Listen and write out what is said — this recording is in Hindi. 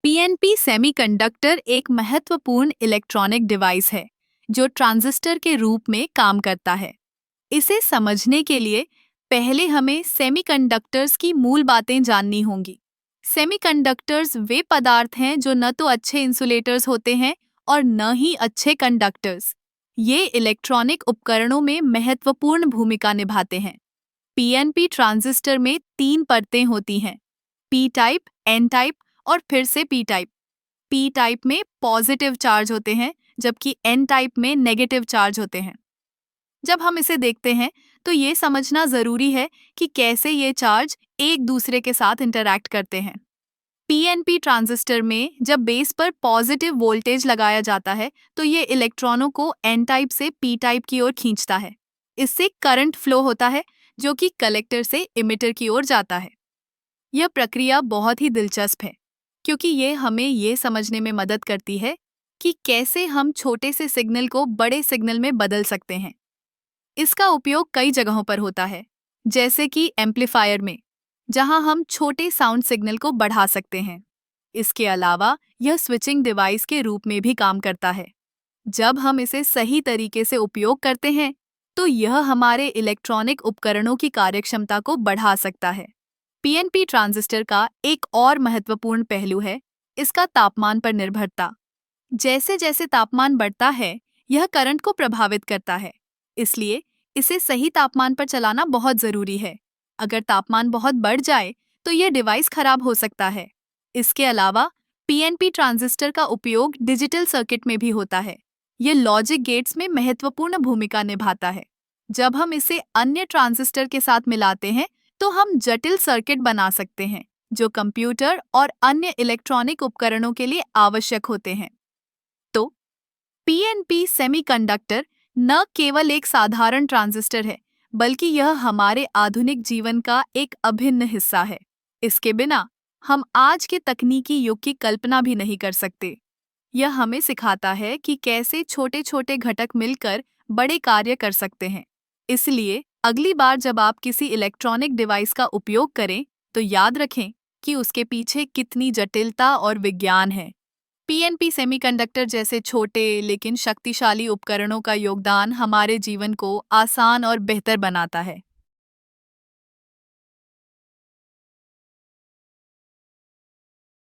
पीएनपी सेमीकंडक्टर एक महत्वपूर्ण इलेक्ट्रॉनिक डिवाइस है जो ट्रांजिस्टर के रूप में काम करता है। इसे समझने के लिए पहले हमें सेमीकंडक्टर्स की मूल बातें जाननी होंगी। सेमीकंडक्टर्स वे पदार्थ हैं जो न तो अच्छे इंसुलेटर्स होते हैं और न ही अच्छे कंडक्टर्स। ये इलेक्ट्रॉनिक उपकरणों में महत्वपूर्ण भूमिका निभाते हैं। पीएनपी ट्रांजिस्टर में 3 परतें होती हैं, पी टाइप, एन टाइप और फिर से पी टाइप। पी टाइप में पॉजिटिव चार्ज होते हैं जबकि एन टाइप में नेगेटिव चार्ज होते हैं। जब हम इसे देखते हैं तो ये समझना जरूरी है कि कैसे ये चार्ज एक दूसरे के साथ इंटरैक्ट करते हैं। पीएनपी ट्रांजिस्टर में जब बेस पर पॉजिटिव वोल्टेज लगाया जाता है तो ये इलेक्ट्रॉनों को एन टाइप से पी टाइप की ओर खींचता है। इससे करंट फ्लो होता है जो कि कलेक्टर से इमिटर की ओर जाता है। यह प्रक्रिया बहुत ही दिलचस्प है क्योंकि ये हमें ये समझने में मदद करती है कि कैसे हम छोटे से सिग्नल को बड़े सिग्नल में बदल सकते हैं। इसका उपयोग कई जगहों पर होता है, जैसे कि एम्पलीफायर में, जहां हम छोटे साउंड सिग्नल को बढ़ा सकते हैं। इसके अलावा यह स्विचिंग डिवाइस के रूप में भी काम करता है। जब हम इसे सही तरीके से उपयोग करते हैं, तो यह हमारे इलेक्ट्रॉनिक उपकरणों की कार्यक्षमता को बढ़ा सकता है। पीएनपी ट्रांजिस्टर का एक और महत्वपूर्ण पहलू है इसका तापमान पर निर्भरता। जैसे जैसे तापमान बढ़ता है, यह करंट को प्रभावित करता है। इसलिए इसे सही तापमान पर चलाना बहुत जरूरी है। अगर तापमान बहुत बढ़ जाए, तो यह डिवाइस खराब हो सकता है। इसके अलावा पीएनपी ट्रांजिस्टर का उपयोग डिजिटल सर्किट में भी होता है। यह लॉजिक गेट्स में महत्वपूर्ण भूमिका निभाता है। जब हम इसे अन्य ट्रांजिस्टर के साथ मिलाते हैं, तो हम जटिल सर्किट बना सकते हैं जो कंप्यूटर और अन्य इलेक्ट्रॉनिक उपकरणों के लिए आवश्यक होते हैं। तो पीएनपी सेमीकंडक्टर न केवल एक साधारण ट्रांजिस्टर है, बल्कि यह हमारे आधुनिक जीवन का एक अभिन्न हिस्सा है। इसके बिना हम आज के तकनीकी युग की कल्पना भी नहीं कर सकते। यह हमें सिखाता है कि कैसे छोटे छोटे घटक मिलकर बड़े कार्य कर सकते हैं। इसलिए अगली बार जब आप किसी इलेक्ट्रॉनिक डिवाइस का उपयोग करें, तो याद रखें कि उसके पीछे कितनी जटिलता और विज्ञान है। पीएनपी सेमीकंडक्टर जैसे छोटे लेकिन शक्तिशाली उपकरणों का योगदान हमारे जीवन को आसान और बेहतर बनाता है।